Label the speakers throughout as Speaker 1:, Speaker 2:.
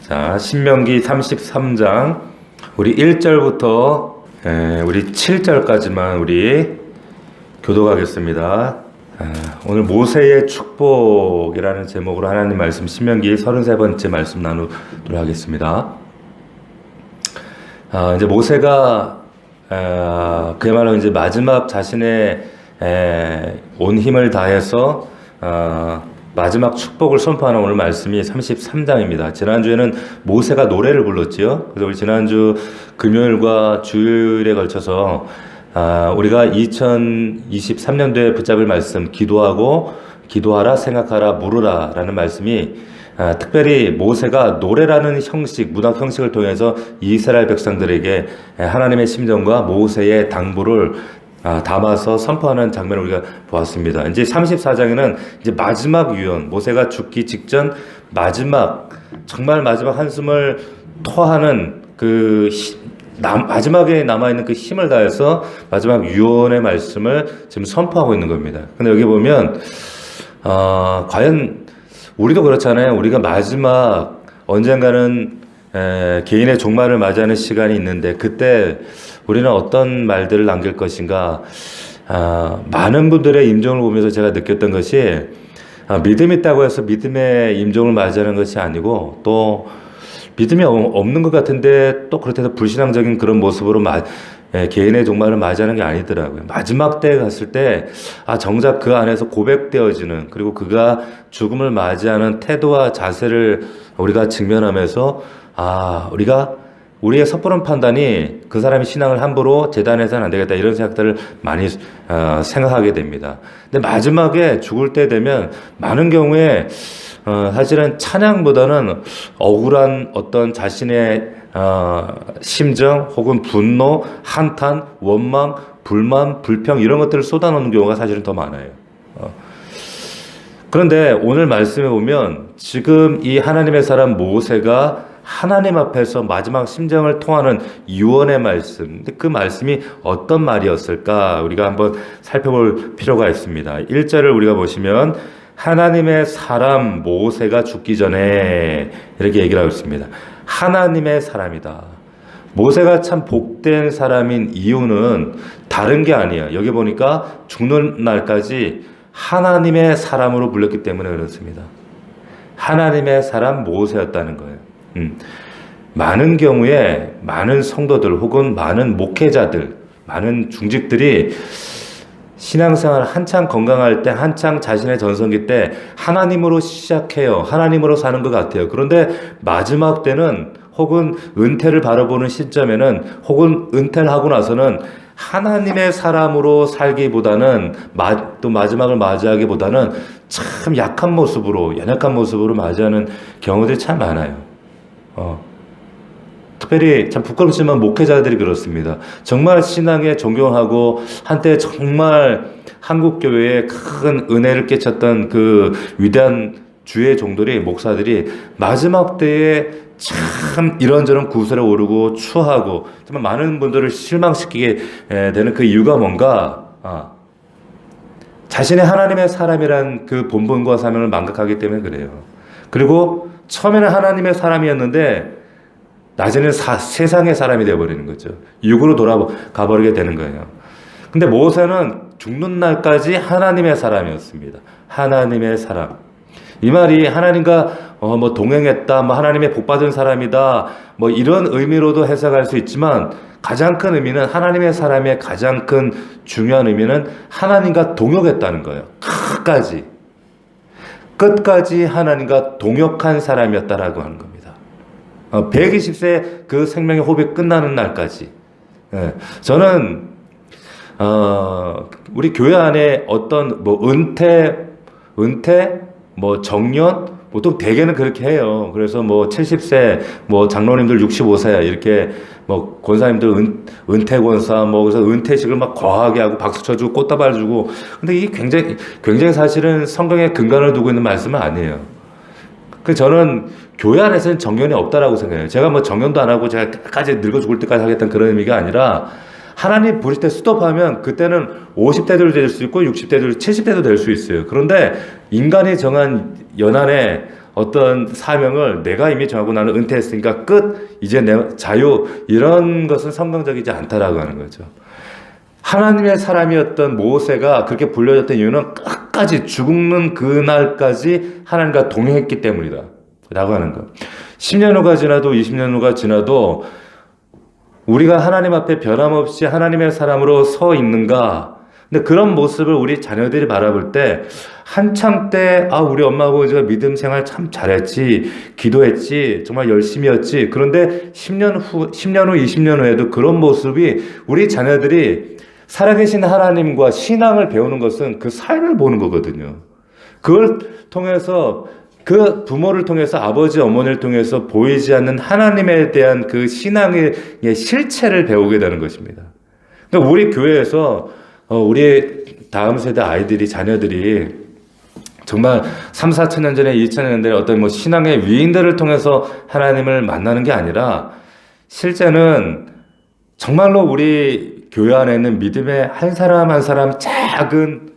Speaker 1: 자, 신명기 33장 우리 1절부터 우리 7절까지만 우리 교독하겠습니다. 오늘 모세의 축복이라는 제목으로 하나님 말씀 신명기 33번째 말씀 나누도록 하겠습니다. 이제 모세가 그야말로 이제 마지막 자신의 온 힘을 다해서 마지막 축복을 선포하는 오늘 말씀이 33장입니다. 지난주에는 모세가 노래를 불렀지요. 그래서 우리 지난주 금요일과 주일에 걸쳐서 우리가 2023년도에 붙잡을 말씀 기도하라 생각하라 물으라 라는 말씀이 특별히 모세가 노래라는 형식, 문학 형식을 통해서 이스라엘 백성들에게 하나님의 심정과 모세의 당부를 담아서 선포하는 장면을 우리가 보았습니다. 이제 34장에는 이제 마지막 유언, 모세가 죽기 직전 정말 마지막 한숨을 토하는 마지막에 남아있는 그 힘을 다해서 마지막 유언의 말씀을 지금 선포하고 있는 겁니다. 근데 여기 보면, 과연 우리도 그렇잖아요. 우리가 마지막 언젠가는 개인의 종말을 맞이하는 시간이 있는데 그때 우리는 어떤 말들을 남길 것인가. 많은 분들의 임종을 보면서 제가 느꼈던 것이 믿음이 있다고 해서 믿음의 임종을 맞이하는 것이 아니고 또 믿음이 없는 것 같은데 또 그렇다고 불신앙적인 그런 모습으로 개인의 종말을 맞이하는 게 아니더라고요. 마지막 때에 갔을 때 정작 그 안에서 고백되어지는 그리고 그가 죽음을 맞이하는 태도와 자세를 우리가 직면하면서 우리의 섣부른 판단이 그 사람의 신앙을 함부로 재단해서는 안 되겠다 이런 생각들을 많이 생각하게 됩니다. 근데 마지막에 죽을 때 되면 많은 경우에 사실은 찬양보다는 억울한 어떤 자신의 심정 혹은 분노, 한탄, 원망, 불만, 불평 이런 것들을 쏟아놓는 경우가 사실은 더 많아요. 그런데 오늘 말씀에 보면 지금 이 하나님의 사람 모세가 하나님 앞에서 마지막 심정을 통하는 유언의 말씀. 근데 그 말씀이 어떤 말이었을까? 우리가 한번 살펴볼 필요가 있습니다. 1절을 우리가 보시면 하나님의 사람 모세가 죽기 전에 이렇게 얘기를 하고 있습니다. 하나님의 사람이다. 모세가 참 복된 사람인 이유는 다른 게 아니에요. 여기 보니까 죽는 날까지 하나님의 사람으로 불렸기 때문에 그렇습니다. 하나님의 사람 모세였다는 거예요. 많은 경우에 많은 성도들 혹은 많은 목회자들, 많은 중직들이 신앙생활 한창 건강할 때, 한창 자신의 전성기 때 하나님으로 시작해요. 하나님으로 사는 것 같아요. 그런데 마지막 때는 혹은 은퇴를 바라보는 시점에는 혹은 은퇴를 하고 나서는 하나님의 사람으로 살기보다는 또 마지막을 맞이하기보다는 참 약한 모습으로, 연약한 모습으로 맞이하는 경우들이 참 많아요. 특별히 참 부끄럽지만 목회자들이 그렇습니다. 정말 신앙에 존경하고 한때 정말 한국교회에 큰 은혜를 끼쳤던 그 위대한 주의 종들이 목사들이 마지막 때에 참 이런저런 구설에 오르고 추하고 정말 많은 분들을 실망시키게 되는 그 이유가 뭔가 자신의 하나님의 사람이란 그 본분과 사명을 망각하기 때문에 그래요. 그리고 처음에는 하나님의 사람이었는데 낮에는 세상의 사람이 되어버리는 거죠. 육으로 돌아가 버리게 되는 거예요. 근데 모세는 죽는 날까지 하나님의 사람이었습니다. 하나님의 사람. 이 말이 하나님과 동행했다, 하나님의 복받은 사람이다, 이런 의미로도 해석할 수 있지만 가장 큰 의미는 하나님의 사람의 가장 큰 중요한 의미는 하나님과 동역했다는 거예요. 끝까지 하나님과 동역한 사람이었다라고 하는 겁니다. 120세 그 생명의 호흡이 끝나는 날까지. 저는 우리 교회 안에 어떤 은퇴, 정년 보통 대개는 그렇게 해요. 그래서 70세, 장로님들 65세 이렇게 권사님들 은퇴 권사 그래서 은퇴식을 막 거하게 하고 박수 쳐주고 꽃다발 주고. 근데 이게 굉장히 사실은 성경에 근간을 두고 있는 말씀은 아니에요. 저는 교회 안에서는 정년이 없다라고 생각해요. 제가 정년도 안 하고 제가 끝까지 늙어 죽을 때까지 하겠다는 그런 의미가 아니라 하나님 부르실 때 스톱하면 그때는 50대도 될 수 있고 60대도 70대도 될 수 있어요. 그런데 인간이 정한 연한에 어떤 사명을 내가 이미 정하고 나는 은퇴했으니까 끝, 이제 내 자유, 이런 것은 성경적이지 않다라고 하는 거죠. 하나님의 사람이었던 모세가 그렇게 불려졌던 이유는 끝까지 죽는 그날까지 하나님과 동행했기 때문이다 라고 하는 거. 10년 후가 지나도 20년 후가 지나도 우리가 하나님 앞에 변함없이 하나님의 사람으로 서 있는가? 근데 그런 모습을 우리 자녀들이 바라볼 때 한창 때 우리 엄마 아버지가 믿음 생활 참 잘했지, 기도했지, 정말 열심히 했지. 그런데 10년 후, 20년 후에도 그런 모습이 우리 자녀들이 살아계신 하나님과 신앙을 배우는 것은 그 삶을 보는 거거든요. 그걸 통해서 그 부모를 통해서 아버지, 어머니를 통해서 보이지 않는 하나님에 대한 그 신앙의 실체를 배우게 되는 것입니다. 그러니까 우리 교회에서 우리 다음 세대 아이들이, 자녀들이 정말 3, 4천 년 전에 2천 년 전에 어떤 뭐 신앙의 위인들을 통해서 하나님을 만나는 게 아니라 실제는 정말로 우리 교회 안에 있는 믿음의 한 사람 한 사람 작은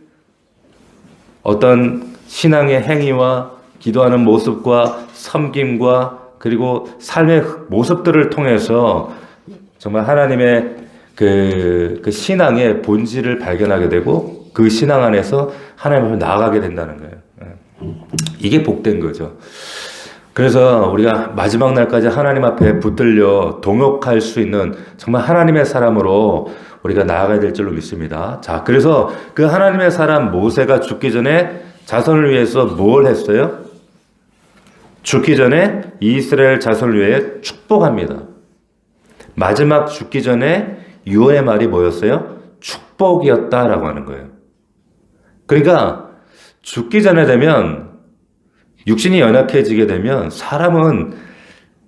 Speaker 1: 어떤 신앙의 행위와 기도하는 모습과 섬김과 그리고 삶의 모습들을 통해서 정말 하나님의 그 신앙의 본질을 발견하게 되고 그 신앙 안에서 하나님 앞에 나아가게 된다는 거예요. 이게 복된 거죠. 그래서 우리가 마지막 날까지 하나님 앞에 붙들려 동역할 수 있는 정말 하나님의 사람으로 우리가 나아가야 될 줄로 믿습니다. 자, 그래서 그 하나님의 사람 모세가 죽기 전에 자손을 위해서 뭘 했어요? 죽기 전에 이스라엘 자손을 위해 축복합니다. 마지막 죽기 전에 유언의 말이 뭐였어요? 축복이었다라고 하는 거예요. 그러니까 죽기 전에 되면 육신이 연약해지게 되면 사람은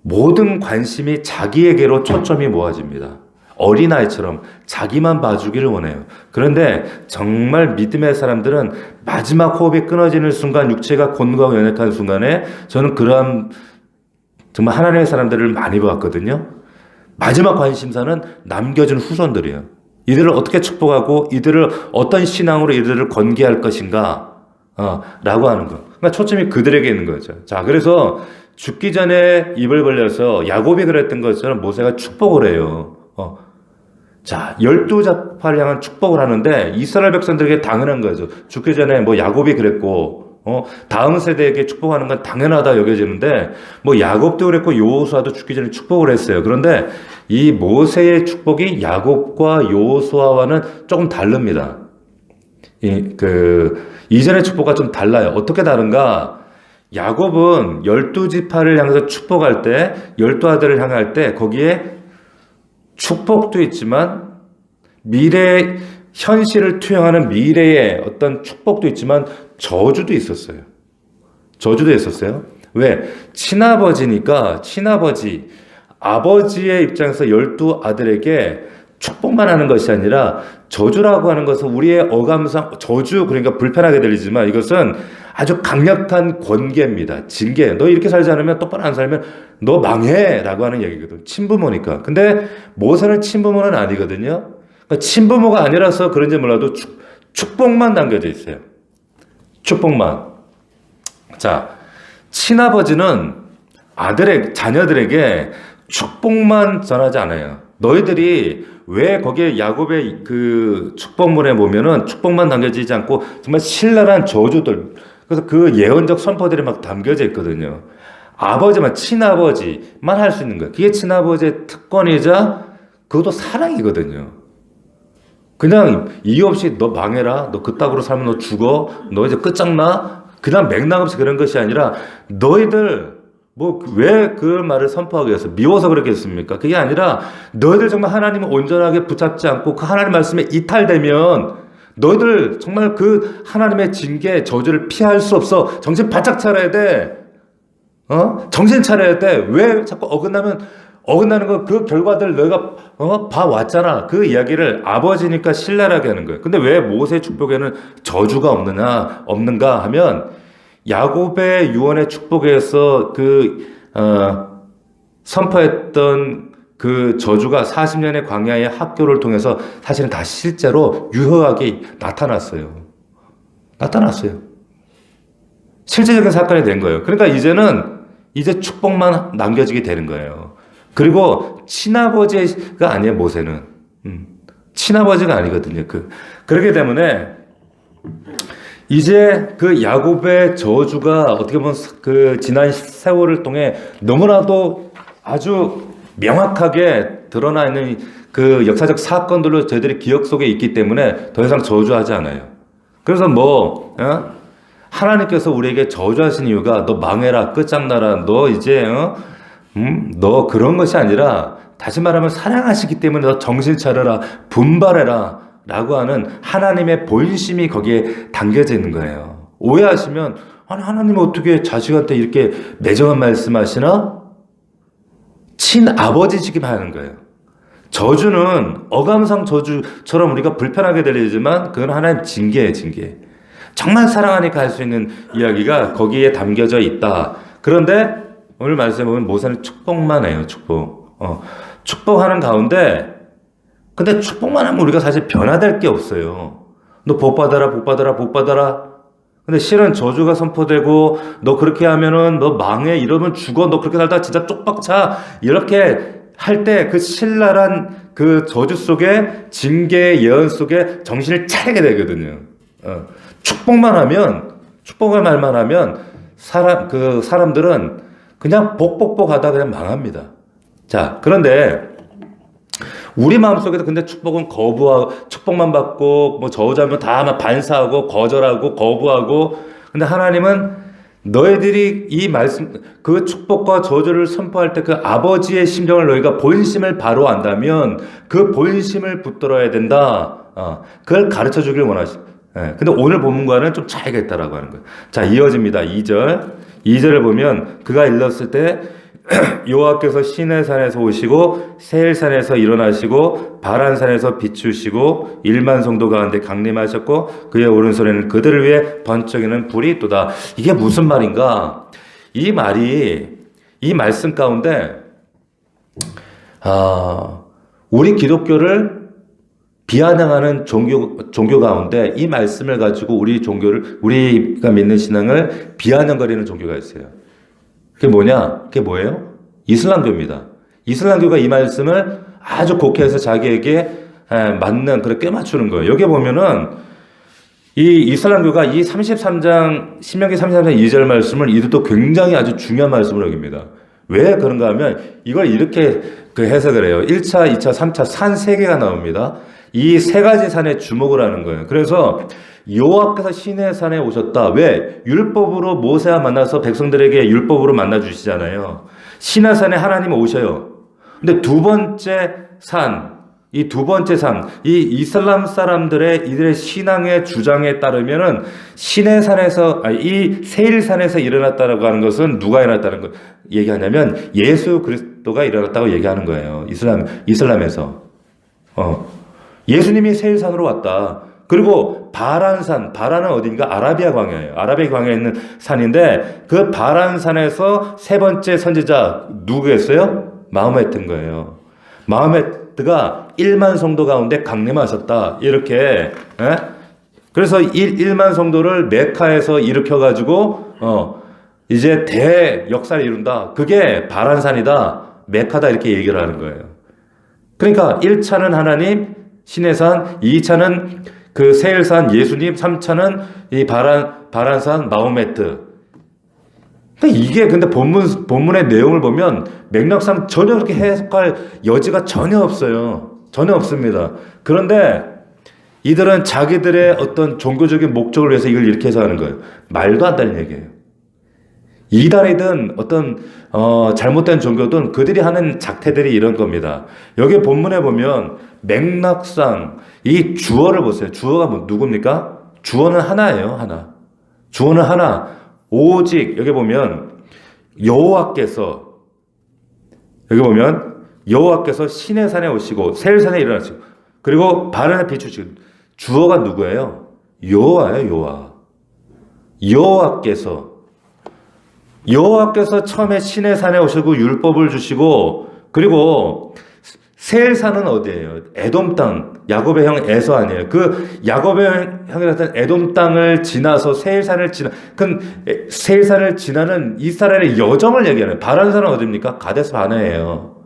Speaker 1: 모든 관심이 자기에게로 초점이 모아집니다. 어린아이처럼 자기만 봐주기를 원해요. 그런데 정말 믿음의 사람들은 마지막 호흡이 끊어지는 순간, 육체가 곤고하고 연약한 순간에 저는 그러한 정말 하나님의 사람들을 많이 봤거든요. 마지막 관심사는 남겨준 후손들이에요. 이들을 어떻게 축복하고 이들을 어떤 신앙으로 이들을 건기할 것인가 라고 하는 거. 그러니까 초점이 그들에게 있는 거죠. 자, 그래서 죽기 전에 입을 벌려서 야곱이 그랬던 것처럼 모세가 축복을 해요. 자, 12지파를 향한 축복을 하는데 이스라엘 백성들에게 당연한 거죠. 죽기 전에 뭐 야곱이 그랬고, 다음 세대에게 축복하는 건 당연하다 여겨지는데, 뭐 야곱도 그랬고 여호수아도 죽기 전에 축복을 했어요. 그런데 이 모세의 축복이 야곱과 여호수아와는 조금 다릅니다. 이전의 축복과 좀 달라요. 어떻게 다른가? 야곱은 12지파를 향해서 축복할 때, 12아들을 향할 때 거기에 축복도 있지만 미래 현실을 투영하는 미래의 어떤 축복도 있지만 저주도 있었어요. 저주도 있었어요. 왜? 친아버지니까 아버지의 입장에서 12아들에게 축복만 하는 것이 아니라 저주라고 하는 것은 우리의 어감상 저주, 그러니까 불편하게 들리지만 이것은 아주 강력한 권계입니다. 징계. 너 이렇게 살지 않으면, 똑바로 안 살면 너 망해 라고 하는 얘기거든. 친부모니까. 근데 모세는 친부모는 아니거든요. 그러니까 친부모가 아니라서 그런지 몰라도 축복만 담겨져 있어요. 축복만. 자, 친아버지는 자녀들에게 축복만 전하지 않아요. 너희들이 왜 거기에 야곱의 그 축복문에 보면은 축복만 담겨지지 않고 정말 신랄한 저주들, 그래서 그 예언적 선포들이 막 담겨져 있거든요. 친아버지만 할 수 있는 거예요. 그게 친아버지의 특권이자 그것도 사랑이거든요. 그냥 이유 없이 너 망해라, 너 그따구로 살면 너 죽어, 너 이제 끝장나, 그냥 맥락 없이 그런 것이 아니라 너희들 왜 그 말을 선포하기 위해서 미워서 그랬겠습니까? 그게 아니라 너희들 정말 하나님을 온전하게 붙잡지 않고 그 하나님 말씀에 이탈되면 너희들 정말 그 하나님의 징계, 저주를 피할 수 없어. 정신 바짝 차려야 돼. 정신 차려야 돼. 왜 자꾸 어긋나는 거, 그 결과들 너희가 봐왔잖아. 그 이야기를 아버지니까 신랄하게 하는 거예요. 근데 왜 모세 축복에는 저주가 없는가 하면 야곱의 유언의 축복에서 선포했던 그 저주가 40년의 광야의 학교를 통해서 사실은 다 실제로 유효하게 나타났어요. 실제적인 사건이 된 거예요. 그러니까 이제 축복만 남겨지게 되는 거예요. 그리고 친아버지가 아니에요, 모세는. 친아버지가 아니거든요. 그렇기 때문에 이제 그 야곱의 저주가 어떻게 보면 그 지난 세월을 통해 너무나도 아주 명확하게 드러나 있는 그 역사적 사건들로 저희들이 기억 속에 있기 때문에 더 이상 저주하지 않아요. 그래서 하나님께서 우리에게 저주하신 이유가 너 망해라, 끝장나라, 너 이제 너 그런 것이 아니라 다시 말하면 사랑하시기 때문에 너 정신 차려라, 분발해라 라고 하는 하나님의 본심이 거기에 담겨져 있는 거예요. 오해하시면 아니 하나님 어떻게 자식한테 이렇게 매정한 말씀하시나? 친아버지시기만 하는 거예요. 저주는 어감상 저주처럼 우리가 불편하게 들리지만 그건 하나님 징계예요, 징계. 정말 사랑하니까 할 수 있는 이야기가 거기에 담겨져 있다. 그런데 오늘 말씀에 보면 모세는 축복만 해요, 축복. 축복하는 가운데 근데 축복만 하면 우리가 사실 변화될 게 없어요. 너 복 받아라, 복 받아라, 복 받아라. 근데 실은 저주가 선포되고 너 그렇게 하면은 너 망해, 이러면 죽어, 너 그렇게 살다 진짜 쪽박차, 이렇게 할 때 그 신랄한 그 저주 속에 징계의 예언 속에 정신을 차리게 되거든요. 축복만 하면, 축복의 말만 하면 사람들은 그냥 복복복 하다 그냥 망합니다. 자, 그런데 우리 마음속에도 근데 축복은 거부하고, 축복만 받고 뭐 저주하면 다 반사하고 거절하고 거부하고, 근데 하나님은 너희들이 이 말씀, 그 축복과 저주를 선포할 때 그 아버지의 심정을 너희가 본심을 바로 안다면 그 본심을 붙들어야 된다. 그걸 가르쳐 주길 원하시. 근데 오늘 본문과는 좀 차이가 있다라고 하는 거예요. 자, 이어집니다. 2절. 2절을 보면 그가 일렀을 때 여호와께서 시내산에서 오시고 세일산에서 일어나시고 바란산에서 비추시고 1만 성도 가운데 강림하셨고 그의 오른손에는 그들을 위해 번쩍이는 불이 있도다. 이게 무슨 말인가? 이 말씀 가운데 우리 기독교를 비아냥하는 종교 가운데 이 말씀을 가지고 우리가 믿는 신앙을 비아냥거리는 종교가 있어요. 그게 뭐냐? 그게 뭐예요? 이슬람교입니다. 이슬람교가 이 말씀을 아주 곡해해서 자기에게 맞는, 그래, 꿰맞추는 거예요. 여기 보면은 이 이슬람교가 이 33장, 신명기 33장 2절 말씀을 이들도 굉장히 아주 중요한 말씀으로 여깁니다. 왜 그런가 하면 이걸 이렇게 해석을 해요. 1차, 2차, 3차 산 3개가 나옵니다. 이 3가지 산에 주목을 하는 거예요. 그래서 여호와께서 시내산에 오셨다. 왜? 율법으로 모세와 만나서 백성들에게 율법으로 만나 주시잖아요. 시내산에 하나님이 오셔요. 근데 두 번째 산, 이 이슬람 사람들의 이들의 신앙의 주장에 따르면은 이 세일산에서 일어났다라고 하는 것은 누가 일어났다는 걸 얘기하냐면 예수 그리스도가 일어났다고 얘기하는 거예요. 이슬람에서. 예수님이 세일산으로 왔다. 그리고 바란은 어디인가? 아라비아 광야예요. 아라비아 광야에 있는 산인데 그 바란산에서 세 번째 선지자 누구였어요? 마호메트인 거예요. 마호메트가 1만 성도 가운데 강림하셨다. 이렇게. 그래서 1만 성도를 메카에서 일으켜가지고 이제 대역사를 이룬다. 그게 바란산이다. 메카다. 이렇게 얘기를 하는 거예요. 그러니까 1차는 하나님, 시내산, 2차는 그 세일산 예수님, 3차는 이 바란산 마호메트. 이게 근데 본문의 내용을 보면 맥락상 전혀 그렇게 해석할 여지가 전혀 없어요. 전혀 없습니다. 그런데 이들은 자기들의 어떤 종교적인 목적을 위해서 이걸 이렇게 해석하는 거예요. 말도 안 되는 얘기예요. 이단이든 어떤 잘못된 종교든 그들이 하는 작태들이 이런 겁니다. 여기 본문에 보면 맥락상 이 주어를 보세요. 주어가 누굽니까? 주어는 하나예요. 하나. 주어는 하나. 오직 여기 보면 여호와께서 시내산에 오시고 세일산에 일어나시고 그리고 바란에 비추시고 주어가 누구예요? 여호와예요. 여호와. 여호와께서 처음에 시내산에 오시고 율법을 주시고 그리고 세일산은 어디예요? 에돔 땅, 야곱의 형 에서 아니에요. 그 야곱의 형이라던 에돔 땅을 지나서 세일산을 지나는 이스라엘의 여정을 얘기하는. 바란산은 어디입니까? 가데스 바네예요.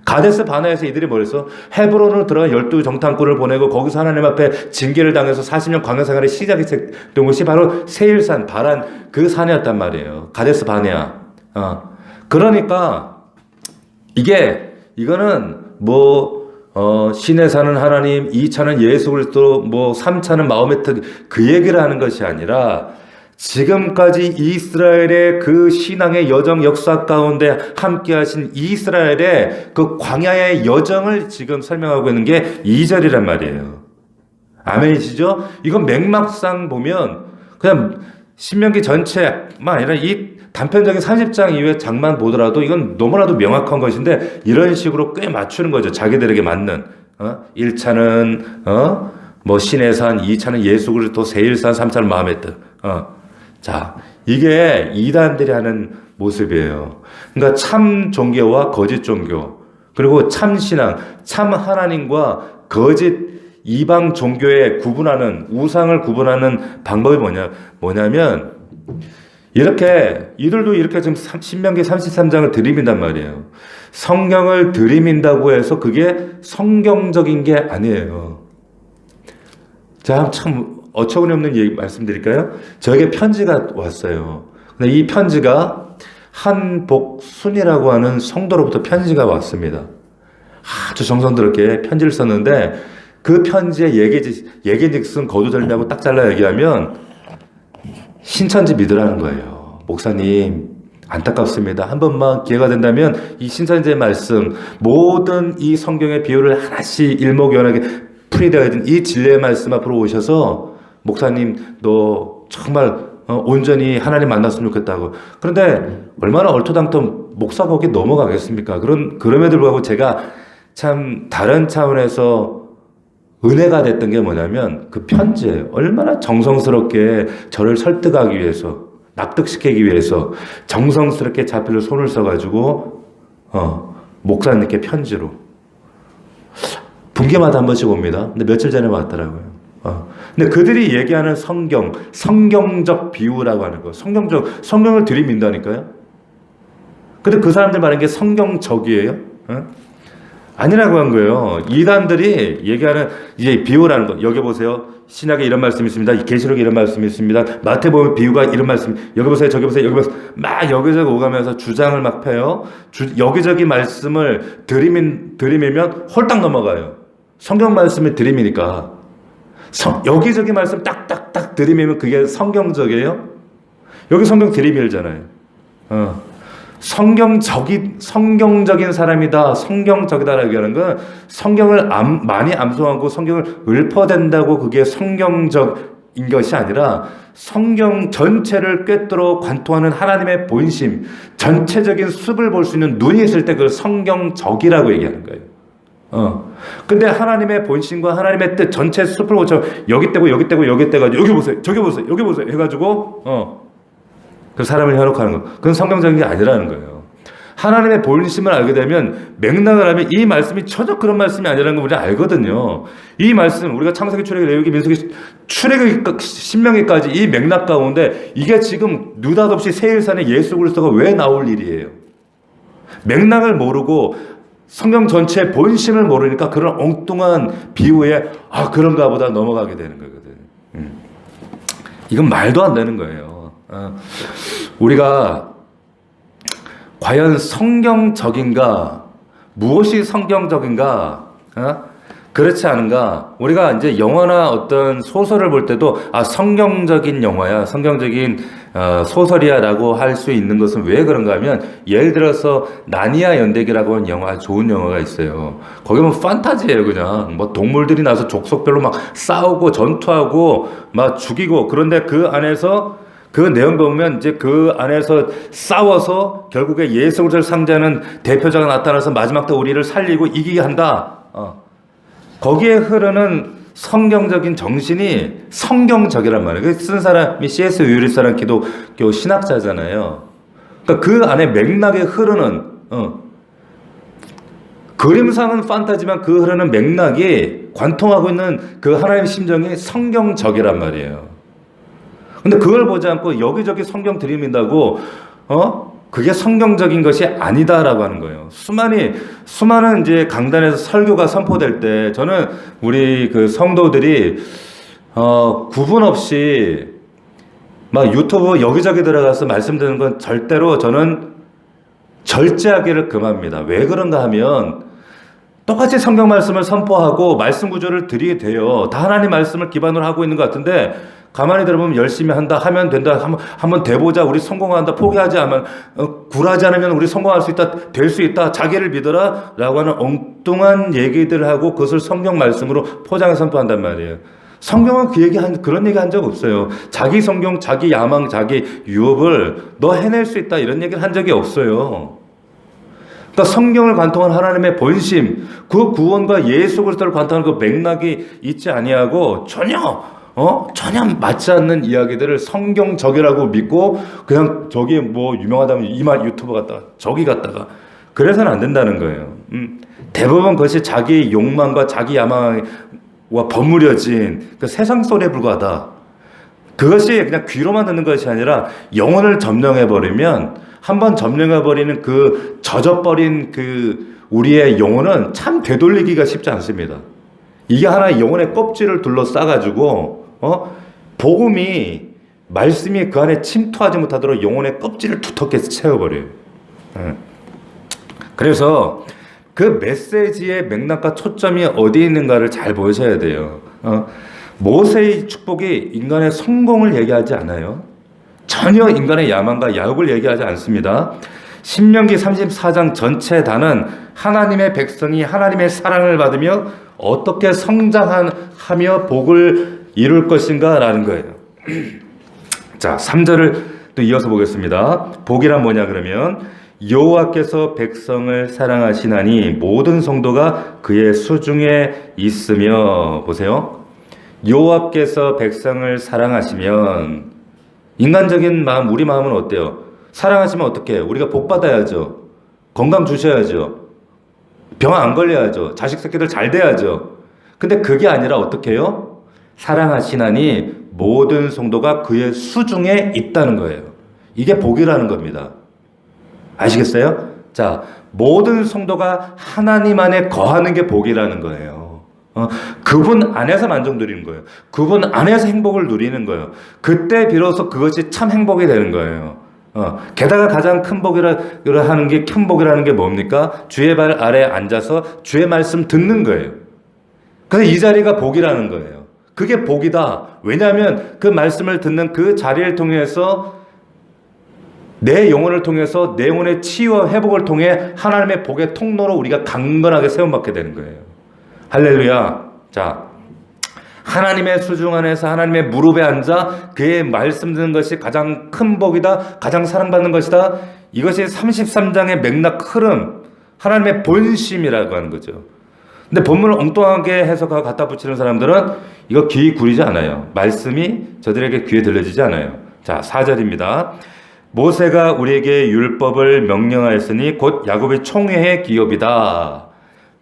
Speaker 1: 가데스 바네에서 이들이 뭐랬어? 헤브론으로 들어가 12정탐꾼을 보내고 거기서 하나님 앞에 징계를 당해서 40년 광야 생활의 시작이 됐던 곳이 바로 세일산, 바란 그 산이었단 말이에요. 가데스 바네야. 그러니까 이거는 신에 사는 하나님, 2차는 예수 그리스도, 3차는 마호메트 그 얘기를 하는 것이 아니라 지금까지 이스라엘의 그 신앙의 여정 역사 가운데 함께 하신 이스라엘의 그 광야의 여정을 지금 설명하고 있는 게 2절이란 말이에요. 아멘이시죠? 이건 맥락상 보면 그냥 신명기 전체만 아니라 이 단편적인 30장 이후의 장만 보더라도 이건 너무나도 명확한 것인데 이런 식으로 꽤 맞추는 거죠. 자기들에게 맞는. 1차는 신의 산, 2차는 예수 그리스도, 세일산, 3차는 마호메트. 자, 이게 이단들이 하는 모습이에요. 그러니까 참 종교와 거짓 종교, 그리고 참 신앙, 참 하나님과 거짓 이방 종교에 구분하는, 우상을 구분하는 방법이 뭐냐면 이들도 이렇게 지금 신명기 33장을 들이민단 말이에요. 성경을 들이민다고 해서 그게 성경적인 게 아니에요. 자, 참 어처구니 없는 얘기 말씀드릴까요? 저에게 편지가 왔어요. 근데 이 편지가 한복순이라고 하는 성도로부터 편지가 왔습니다. 아주 정성스럽게 편지를 썼는데 그 편지의 예기직선 거두절미하고 딱 잘라 얘기하면 신천지 믿으라는 거예요. 목사님, 안타깝습니다. 한 번만 기회가 된다면 이 신천지의 말씀, 모든 이 성경의 비유를 하나씩 일목요연하게 풀이되어 있는 이 진리의 말씀 앞으로 오셔서 목사님, 너 정말 온전히 하나님 만났으면 좋겠다고. 그런데 얼마나 얼토당토 목사 거기 넘어가겠습니까? 그럼에도 불구하고 제가 참 다른 차원에서 은혜가 됐던 게 뭐냐면 그 편지에 얼마나 정성스럽게 저를 설득하기 위해서, 납득시키기 위해서 정성스럽게 자필로 손을 써가지고 목사님께 편지로 분기마다 한 번씩 옵니다. 근데 며칠 전에 왔더라고요. 근데 그들이 얘기하는 성경적 비유라고 하는 거, 성경을 들이민다니까요. 근데 그 사람들 말하는 게 성경적이에요? 아니라고 한 거예요. 이단들이 얘기하는 이제 비유라는 거. 여기 보세요. 신약에 이런 말씀이 있습니다. 계시록에 이런 말씀이 있습니다. 마태복음 비유가 이런 말씀. 여기 보세요. 저기 보세요. 여기 보세요. 막 여기저기 오가면서 주장을 막 펴요. 여기저기 말씀을 들이밀면 홀딱 넘어가요. 성경 말씀을 들이미니까. 여기저기 말씀 딱딱딱 들이밀면 그게 성경적이에요? 여기 성경 들이밀잖아요. 성경적인 사람이다, 성경적이다라고 얘기하는 건 성경을 많이 암송하고 성경을 읊어댄다고 그게 성경적인 것이 아니라 성경 전체를 꿰뚫어 관통하는 하나님의 본심, 전체적인 숲을 볼 수 있는 눈이 있을 때 그걸 성경적이라고 얘기하는 거예요. 근데 하나님의 본심과 하나님의 뜻 전체 숲을 보죠. 여기 떼고 여기 떼고 여기 떼가지고 여기 보세요, 저기 보세요, 여기 보세요 해가지고 그 사람을 현혹하는 거. 그건 성경적인 게 아니라는 거예요. 하나님의 본심을 알게 되면 맥락을 하면 이 말씀이 전혀 그런 말씀이 아니라는 걸 우리가 알거든요. 이 말씀, 우리가 창세기, 출애굽기, 레위기, 민수기, 출애굽기, 신명기까지 이 맥락 가운데 이게 지금 느닷없이 세일산에 예수 그리스도가 왜 나올 일이에요? 맥락을 모르고 성경 전체의 본심을 모르니까 그런 엉뚱한 비유에 그런가 보다 넘어가게 되는 거거든요. 이건 말도 안 되는 거예요. 우리가 과연 성경적인가, 무엇이 성경적인가, 그렇지 않은가? 우리가 이제 영화나 어떤 소설을 볼 때도 성경적인 영화야, 성경적인 소설이야라고 할 수 있는 것은 왜 그런가 하면, 예를 들어서 나니아 연대기라고 하는 영화, 좋은 영화가 있어요. 거기 보면 판타지예요. 그냥 뭐 동물들이 나서 족속별로 막 싸우고 전투하고 막 죽이고, 그런데 그 안에서 그 내용 보면 이제 그 안에서 싸워서 결국에 예수 그리스도를 상대하는 대표자가 나타나서 마지막 때 우리를 살리고 이기게 한다. 거기에 흐르는 성경적인 정신이 성경적이란 말이에요. 쓴 사람이 C.S. 류이스라는 기독교 신학자잖아요. 그러니까 그 안에 맥락에 흐르는 그림상은 판타지만 그 흐르는 맥락이 관통하고 있는 그 하나님의 심정이 성경적이란 말이에요. 근데 그걸 보지 않고 여기저기 성경 들이민다고 그게 성경적인 것이 아니다라고 하는 거예요. 수많은 이제 강단에서 설교가 선포될 때 저는 우리 그 성도들이 구분 없이 막 유튜브 여기저기 들어가서 말씀드리는 건 절대로 저는 절제하기를 금합니다. 왜 그런가 하면 똑같이 성경 말씀을 선포하고 말씀 구조를 드리게 돼요. 다 하나님 말씀을 기반으로 하고 있는 것 같은데 가만히 들어보면 열심히 한다, 하면 된다, 한번 돼보자, 우리 성공한다, 포기하지 않으면, 굴하지 않으면 우리 성공할 수 있다, 될 수 있다, 자기를 믿어라, 라고 하는 엉뚱한 얘기들을 하고 그것을 성경 말씀으로 포장해 선포한단 말이에요. 성경은 그런 얘기 한 적 없어요. 자기 성경, 자기 야망, 자기 유업을 너 해낼 수 있다, 이런 얘기를 한 적이 없어요. 그러니까 성경을 관통한 하나님의 본심, 그 구원과 예수 그리스도를 관통하는 그 맥락이 있지 아니하고 전혀 맞지 않는 이야기들을 성경적이라고 믿고 그냥 저기 뭐 유명하다면 이말 유튜브 갔다가 저기 갔다가 그래서는 안 된다는 거예요. 대부분 그것이 자기 욕망과 자기 야망과 버무려진 그 세상 소리에 불과하다. 그것이 그냥 귀로만 듣는 것이 아니라 영혼을 점령해버리면 한번 점령해버리는 그 젖어버린 그 우리의 영혼은 참 되돌리기가 쉽지 않습니다. 이게 하나의 영혼의 껍질을 둘러싸가지고 복음이 말씀이 그 안에 침투하지 못하도록 영혼의 껍질을 두텁게 채워버려요. 그래서 그 메시지의 맥락과 초점이 어디 있는가를 잘 보셔야 돼요. 모세의 축복이 인간의 성공을 얘기하지 않아요. 전혀 인간의 야망과 야욕을 얘기하지 않습니다. 신명기 34장 전체 단은 하나님의 백성이 하나님의 사랑을 받으며 어떻게 성장하며 복을 이룰 것인가 라는 거예요. 자, 3절을 또 이어서 보겠습니다. 복이란 뭐냐 그러면 여호와께서 백성을 사랑하시나니 모든 성도가 그의 수중에 있으며, 보세요. 여호와께서 백성을 사랑하시면 인간적인 마음, 우리 마음은 어때요? 사랑하시면 어떻게 해요? 우리가 복 받아야죠. 건강 주셔야죠. 병 안 걸려야죠. 자식 새끼들 잘 돼야죠. 근데 그게 아니라 어떻게 해요? 사랑하시나니 모든 성도가 그의 수중에 있다는 거예요. 이게 복이라는 겁니다. 아시겠어요? 자, 모든 성도가 하나님 안에 거하는 게 복이라는 거예요. 그분 안에서 만족 누리는 거예요. 그분 안에서 행복을 누리는 거예요. 그때 비로소 그것이 참 행복이 되는 거예요. 게다가 가장 큰 복이라는 게 뭡니까? 주의 발 아래 앉아서 주의 말씀 듣는 거예요. 그래서 이 자리가 복이라는 거예요. 그게 복이다. 왜냐하면 그 말씀을 듣는 그 자리를 통해서 내 영혼을 통해서 내 영혼의 치유와 회복을 통해 하나님의 복의 통로로 우리가 강건하게 세움받게 되는 거예요. 할렐루야. 자, 하나님의 수중 안에서 하나님의 무릎에 앉아 그의 말씀 듣는 것이 가장 큰 복이다. 가장 사랑받는 것이다. 이것이 33장의 맥락 흐름, 하나님의 본심이라고 하는 거죠. 근데 본문을 엉뚱하게 해석하고 갖다 붙이는 사람들은 이거 귀 구리지 않아요. 말씀이 저들에게 귀에 들려지지 않아요. 자, 4절입니다. 모세가 우리에게 율법을 명령하였으니 곧 야곱의 총회의 기업이다.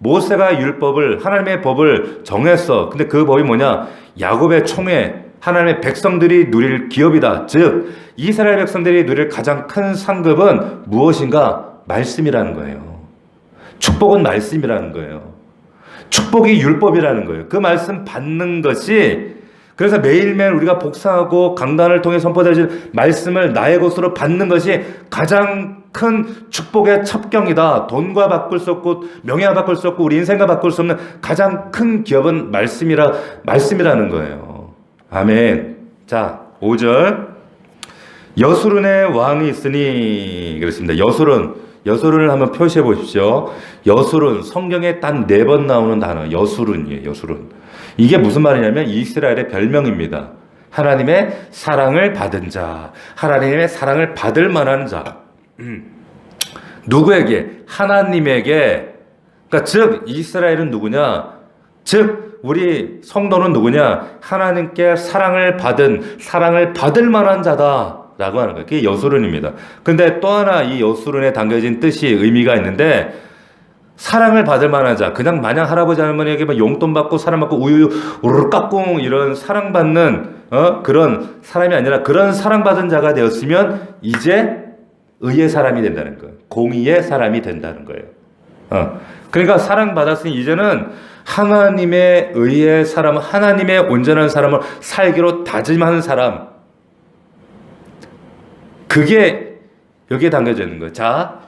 Speaker 1: 모세가 율법을, 하나님의 법을 정했어. 근데 그 법이 뭐냐? 야곱의 총회, 하나님의 백성들이 누릴 기업이다. 즉 이스라엘 백성들이 누릴 가장 큰 상급은 무엇인가? 말씀이라는 거예요. 축복은 말씀이라는 거예요. 축복이 율법이라는 거예요. 그 말씀 받는 것이, 그래서 매일매일 우리가 복사하고 강단을 통해 선포되어진 말씀을 나의 것으로 받는 것이 가장 큰 축복의 첩경이다. 돈과 바꿀 수 없고 명예와 바꿀 수 없고 우리 인생과 바꿀 수 없는 가장 큰 기업은 말씀이라는 거예요. 아멘. 자, 5절. 여수론의 왕이 있으니 그렇습니다. 여수론을 한번 표시해 보십시오. 여수론, 성경에 딱 4번 나오는 단어, 여수론이에요. 여수론. 이게 무슨 말이냐면 이스라엘의 별명입니다. 하나님의 사랑을 받은 자, 하나님의 사랑을 받을 만한 자. 누구에게? 하나님에게. 그러니까 즉 이스라엘은 누구냐? 즉 우리 성도는 누구냐? 하나님께 사랑을 받을 만한 자다라고 하는 거예요. 그게 여수론입니다. 근데 또 하나 이 여수론에 담겨진 뜻이 의미가 있는데 사랑을 받을 만한 자, 그냥 마냥 할아버지 할머니에게 막 용돈 받고 사랑 받고 우유 우르르 깍꿍 이런 사랑받는 그런 사람이 아니라 그런 사랑받은 자가 되었으면 이제 의의 사람이 된다는 거예요. 공의의 사람이 된다는 거예요. 그러니까 사랑받았으니 이제는 하나님의 의의 사람, 하나님의 온전한 사람을 살기로 다짐하는 사람, 그게 여기에 담겨져 있는 거예요. 자,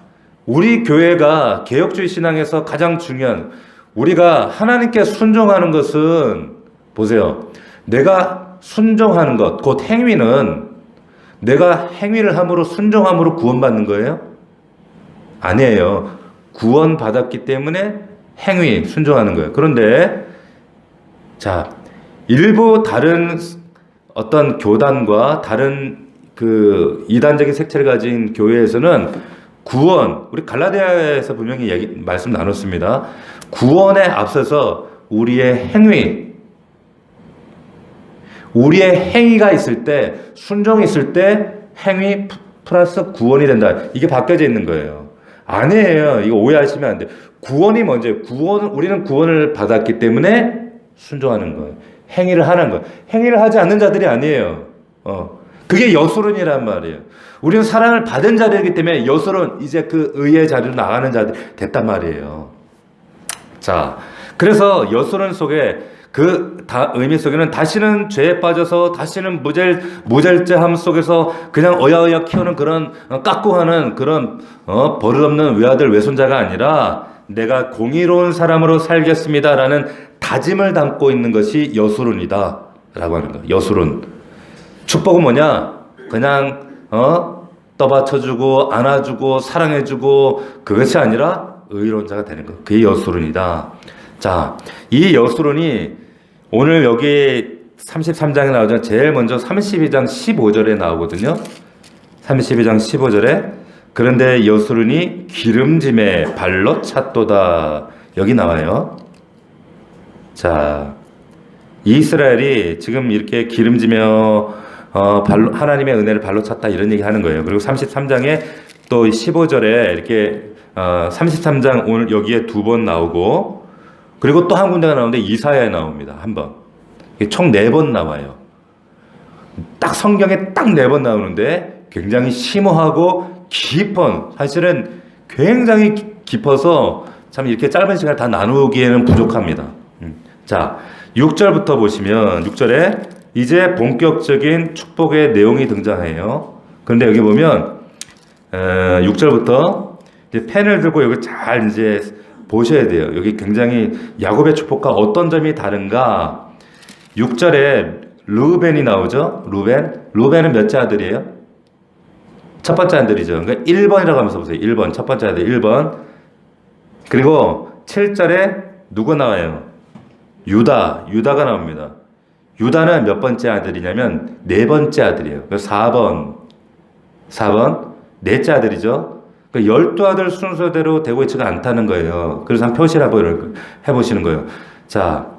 Speaker 1: 우리 교회가 개혁주의 신앙에서 가장 중요한, 우리가 하나님께 순종하는 것은, 보세요. 내가 순종하는 것, 곧 행위는 내가 행위를 함으로 순종함으로 구원받는 거예요? 아니에요. 구원받았기 때문에 행위, 순종하는 거예요. 그런데 자, 일부 다른 어떤 교단과 다른 그 이단적인 색채를 가진 교회에서는 구원, 우리 갈라디아에서 분명히 말씀 나눴습니다. 구원에 앞서서 우리의 행위가 있을 때, 순종이 있을 때 행위 플러스 구원이 된다. 이게 바뀌어져 있는 거예요. 아니에요. 이거 오해하시면 안 돼요. 구원이 먼저예요. 우리는 구원을 받았기 때문에 순종하는 거예요. 행위를 하는 거예요. 행위를 하지 않는 자들이 아니에요. 그게 여소론이란 말이에요. 우리는 사랑을 받은 자들이기 때문에 여소론, 이제 그 의의 자리로 나가는 자들이 됐단 말이에요. 자, 그래서 여소론 속에 의미 속에는 다시는 죄에 빠져서 다시는 무절제함 속에서 그냥 어야어야 키우는 그런 깍꿍하는 그런 버릇없는 외아들 외손자가 아니라 내가 공의로운 사람으로 살겠습니다라는 다짐을 담고 있는 것이 여소론이다 라고 하는 거예요. 여소론. 축복은 뭐냐? 그냥 떠받쳐주고 안아주고 사랑해주고 그것이 아니라 의로운 자가 되는 것. 그게 여소론이다. 자, 이 여소론이 오늘 여기 33장에 나오죠. 제일 먼저 32장 15절에 나오거든요. 32장 15절에 그런데 여소론이 기름짐에 발로 찼도다. 여기 나와요. 자, 이스라엘이 지금 이렇게 기름지며 하나님의 은혜를 발로 찼다 이런 얘기 하는 거예요. 그리고 33장에 또 15절에 이렇게 33장 오늘 여기에 2번 나오고 그리고 또 한 군데가 나오는데 이사야에 나옵니다. 한 번. 총 4번 나와요. 딱 성경에 딱 4번 나오는데 굉장히 심오하고 깊은, 사실은 굉장히 깊어서 참 이렇게 짧은 시간을 다 나누기에는 부족합니다. 자, 6절부터 보시면 6절에 이제 본격적인 축복의 내용이 등장해요. 그런데 여기 보면 6절부터 이제 펜을 들고 여기 잘 이제 보셔야 돼요. 여기 굉장히 야곱의 축복과 어떤 점이 다른가. 6절에 루벤이 나오죠. 루벤은 몇째 아들이에요? 첫 번째 아들이죠. 그러니까 1번이라고 하면서 보세요. 1번, 첫 번째 아들 1번. 그리고 7절에 누가 나와요? 유다가 나옵니다. 유다는 몇 번째 아들이냐면 4번째 아들이에요. 4번, 넷째 아들이죠. 그러니까 12아들 순서대로 되고 있지가 않다는 거예요. 그래서 한 표시를 한번 해보시는 거예요. 자,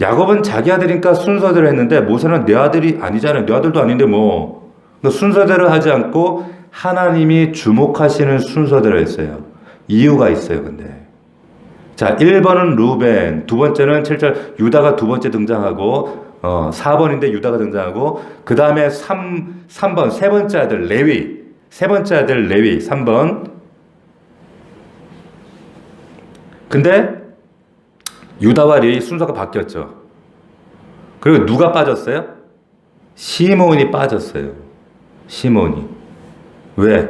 Speaker 1: 야곱은 자기 아들이니까 순서대로 했는데 모세는 내 아들이 아니잖아요. 내 아들도 아닌데 뭐. 그러니까 순서대로 하지 않고 하나님이 주목하시는 순서대로 했어요. 이유가 있어요, 근데. 자, 1번은 루벤, 두 번째는 7절 유다가 두 번째 등장하고 4번인데 유다가 등장하고 그 다음에 3번 세 번째 아들 레위 3번. 근데 유다와 레위 순서가 바뀌었죠. 그리고 누가 빠졌어요? 시몬이 빠졌어요. 시몬이. 왜?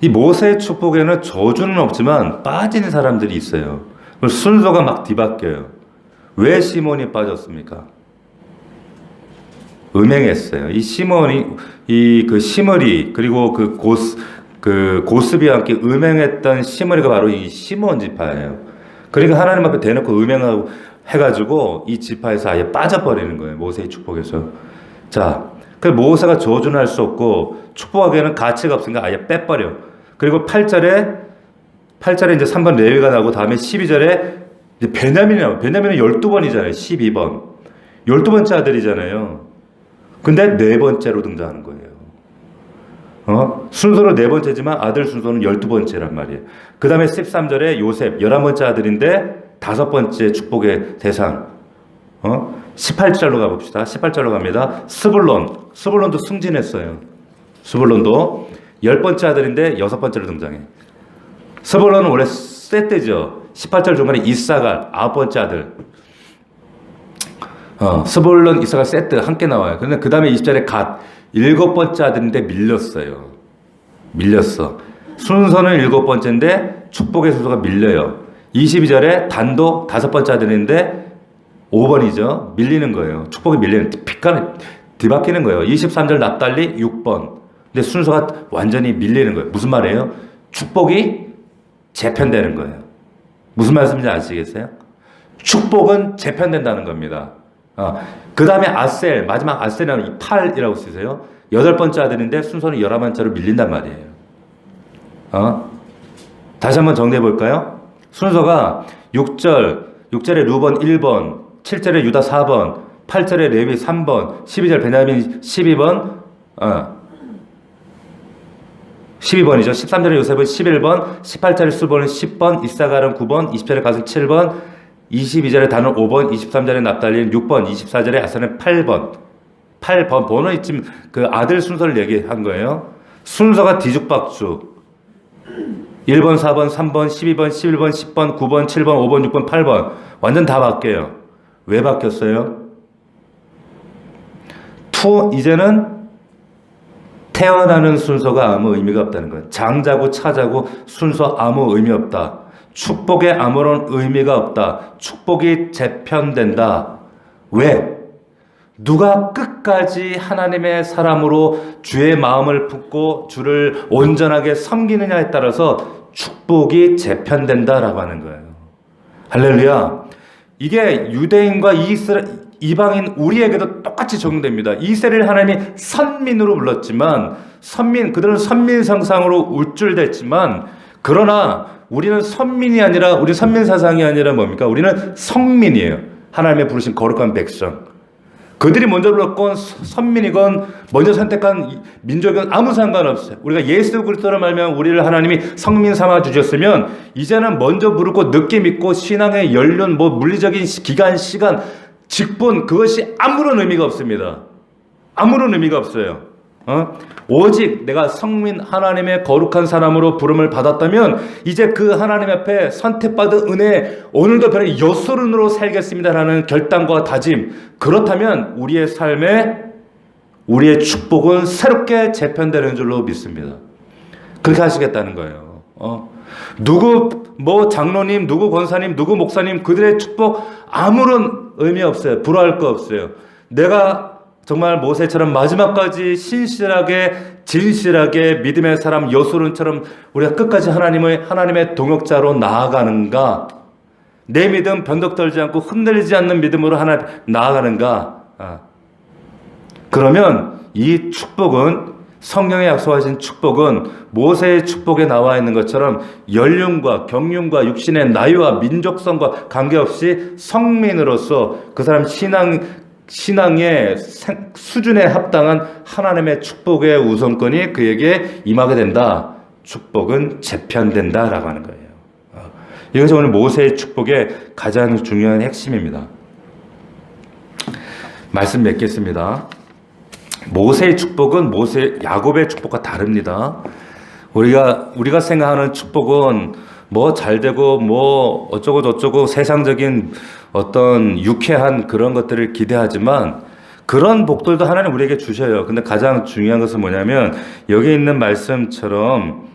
Speaker 1: 이 모세의 축복에는 저주는 없지만 빠진 사람들이 있어요. 순서가 막 뒤바뀌어요. 왜 시몬이 빠졌습니까? 음행했어요. 이 시몬이 그 시므리 그리고 그 고스비와 함께 음행했던 시므리가 바로 이 시몬 지파예요. 그러니까 하나님 앞에 대놓고 음행하고 해가지고 이 지파에서 아예 빠져버리는 거예요. 모세의 축복에서. 자, 그 모세가 저주는 할 수 없고 축복하기에는 가치가 없으니까 아예 빼버려. 그리고 8절에 이제 3번 레위가 나오고 다음에 12절에 이제 베냐민이 나와요. 베냐민은 12번이잖아요. 12번. 12번째 아들이잖아요. 근데 4번째로 등장하는 거예요. 순서로 네 번째지만 아들 순서는 12번째란 말이에요. 그 다음에 13절에 요셉 11번째 아들인데 5번째 축복의 대상. 18절로 가봅시다. 18절로 갑니다. 스불론도 승진했어요. 스불론도 10번째 아들인데 6번째로 등장해. 스불론은 원래 셋대죠. 18절 중간에 이사갈 9번째 아들. 스불론, 이사갈, 세트 함께 나와요. 그런데 그 다음에 20절에 갓 7번째 아들인데 밀렸어. 순서는 7번째인데 축복의 순서가 밀려요. 22절에 단도 5번째 아들인데 5번이죠. 밀리는 거예요. 축복이 밀리는, 뒤바뀌는 거예요. 23절 납달리 6번. 근데 순서가 완전히 밀리는 거예요. 무슨 말이에요? 축복이 재편되는 거예요. 무슨 말씀인지 아시겠어요? 축복은 재편된다는 겁니다. 그 다음에 아셀, 마지막 아셀이라는 8이라고 쓰세요. 8번째 아들인데 순서는 11번째로 밀린단 말이에요. 다시 한번 정리해 볼까요? 순서가 6절에 루번 1번, 7절에 유다 4번, 8절에 레위 3번, 12절 베냐민 12번, 12번이죠. 13절에 요셉은 11번, 18절에 스불론은 10번, 이사갈은 9번, 20절에 갓은 7번, 22절에 단은 5번, 23절에 납달리는 6번, 24절에 아셀은 8번. 8번 번호 있지만 그 아들 순서를 얘기한 거예요. 순서가 뒤죽박죽. 1번, 4번, 3번, 12번, 11번, 10번, 9번, 7번, 5번, 6번, 8번. 완전 다 바뀌어요. 왜 바뀌었어요? 이제는 태어나는 순서가 아무 의미가 없다는 거예요. 장자고 차자고 순서 아무 의미 없다. 축복에 아무런 의미가 없다. 축복이 재편된다. 왜? 누가 끝까지 하나님의 사람으로 주의 마음을 품고 주를 온전하게 섬기느냐에 따라서 축복이 재편된다라고 하는 거예요. 할렐루야. 이게 유대인과 이방인 우리에게도 똑같이 적용됩니다. 이스라엘 하나님이 선민으로 불렀지만 그들은 선민 상상으로 울줄댔지만 그러나 우리는 우리 선민 사상이 아니라 뭡니까? 우리는 성민이에요. 하나님의 부르신 거룩한 백성. 그들이 먼저 불렀건 선민이건 먼저 선택한 민족은 아무 상관없어요. 우리가 예수 그리스도를 말하면 우리를 하나님이 성민 삼아 주셨으면 이제는 먼저 부르고 늦게 믿고 신앙의 연륜, 물리적인 기간, 시간, 직분 그것이 아무런 의미가 없습니다. 아무런 의미가 없어요. 오직 내가 성민 하나님의 거룩한 사람으로 부름을 받았다면 이제 그 하나님 앞에 선택받은 은혜 오늘도 변해 여소run으로 살겠습니다라는 결단과 다짐. 그렇다면 우리의 삶에 우리의 축복은 새롭게 재편되는 줄로 믿습니다. 그렇게 하시겠다는 거예요. 누구 장로님, 누구 권사님, 누구 목사님 그들의 축복 아무런 의미 없어요. 불화할 거 없어요. 내가 정말 모세처럼 마지막까지 신실하게 진실하게 믿음의 사람 여소run처럼 우리가 끝까지 하나님의 동역자로 나아가는가? 내 믿음 변덕 떨지 않고 흔들리지 않는 믿음으로 하나님 나아가는가? 그러면 이 축복은 성경에 약속하신 축복은 모세의 축복에 나와 있는 것처럼 연륜과 경륜과 육신의 나이와 민족성과 관계없이 성민으로서 그 사람 신앙의 수준에 합당한 하나님의 축복의 우선권이 그에게 임하게 된다. 축복은 재편된다라고 하는 거예요. 이것이 오늘 모세의 축복의 가장 중요한 핵심입니다. 말씀 맺겠습니다. 모세의 축복은 야곱의 축복과 다릅니다. 우리가 생각하는 축복은 잘 되고 어쩌고 저쩌고 세상적인 어떤 유쾌한 그런 것들을 기대하지만 그런 복들도 하나님 우리에게 주셔요. 근데 가장 중요한 것은 뭐냐면 여기 있는 말씀처럼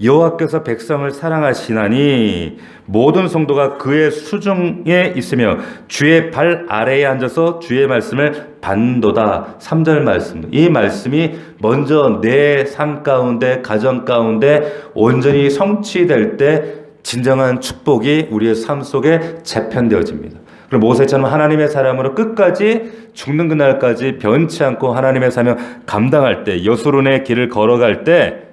Speaker 1: 여호와께서 백성을 사랑하시나니 모든 성도가 그의 수중에 있으며 주의 발 아래에 앉아서 주의 말씀을 받는도다. 3절 말씀. 이 말씀이 먼저 내 삶 가운데 가정 가운데 온전히 성취될 때 진정한 축복이 우리의 삶 속에 재편되어집니다. 그리고 모세처럼 하나님의 사람으로 끝까지 죽는 그날까지 변치 않고 하나님의 사명 감당할 때 여소run의 길을 걸어갈 때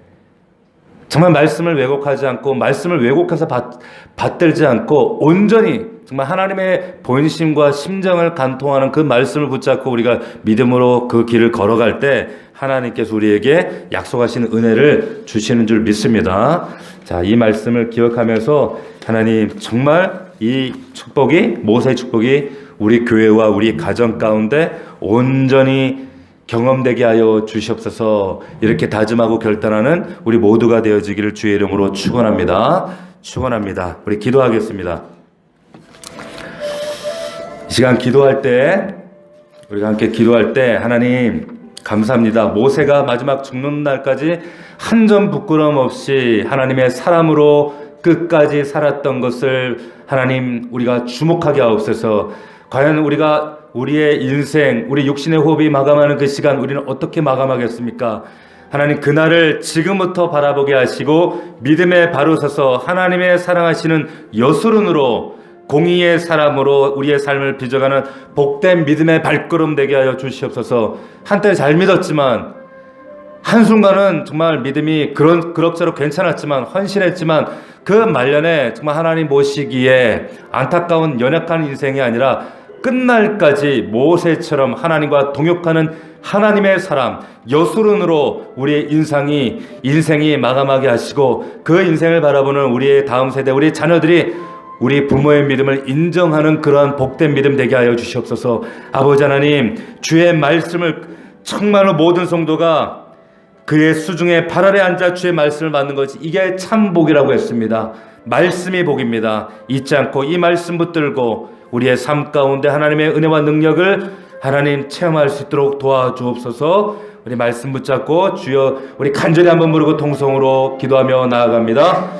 Speaker 1: 정말 말씀을 왜곡하지 않고 말씀을 왜곡해서 받들지 않고 온전히 정말 하나님의 본심과 심정을 간통하는 그 말씀을 붙잡고 우리가 믿음으로 그 길을 걸어갈 때 하나님께서 우리에게 약속하신 은혜를 주시는 줄 믿습니다. 자, 이 말씀을 기억하면서 하나님 정말 이 축복이, 모세의 축복이 우리 교회와 우리 가정 가운데 온전히 경험되게 하여 주시옵소서. 이렇게 다짐하고 결단하는 우리 모두가 되어지기를 주의 이름으로 축원합니다. 축원합니다. 우리 기도하겠습니다. 이 시간 기도할 때, 우리가 함께 기도할 때 하나님 감사합니다. 모세가 마지막 죽는 날까지 한 점 부끄러움 없이 하나님의 사람으로 끝까지 살았던 것을 하나님 우리가 주목하게 하옵소서. 과연 우리가 우리의 인생, 우리 육신의 호흡이 마감하는 그 시간 우리는 어떻게 마감하겠습니까? 하나님 그날을 지금부터 바라보게 하시고 믿음에 바로 서서 하나님의 사랑하시는 여수run으로 공의의 사람으로 우리의 삶을 빚어가는 복된 믿음의 발걸음 되게 하여 주시옵소서. 한때 잘 믿었지만 한순간은 정말 믿음이 그럭저럭 괜찮았지만 헌신했지만 그 말년에 정말 하나님 모시기에 안타까운 연약한 인생이 아니라 끝날까지 모세처럼 하나님과 동역하는 하나님의 사람 여수run으로 우리의 인생이 마감하게 하시고 그 인생을 바라보는 우리의 다음 세대 우리 자녀들이 우리 부모의 믿음을 인정하는 그러한 복된 믿음 되게 하여 주시옵소서. 아버지 하나님 주의 말씀을 정말로 모든 성도가 그의 수중에 발 아래 앉아 주의 말씀을 받는 것이 이게 참 복이라고 했습니다. 말씀이 복입니다. 잊지 않고 이 말씀 붙들고 우리의 삶 가운데 하나님의 은혜와 능력을 하나님 체험할 수 있도록 도와주옵소서. 우리 말씀 붙잡고 주여 우리 간절히 한번 부르고 통성으로 기도하며 나아갑니다.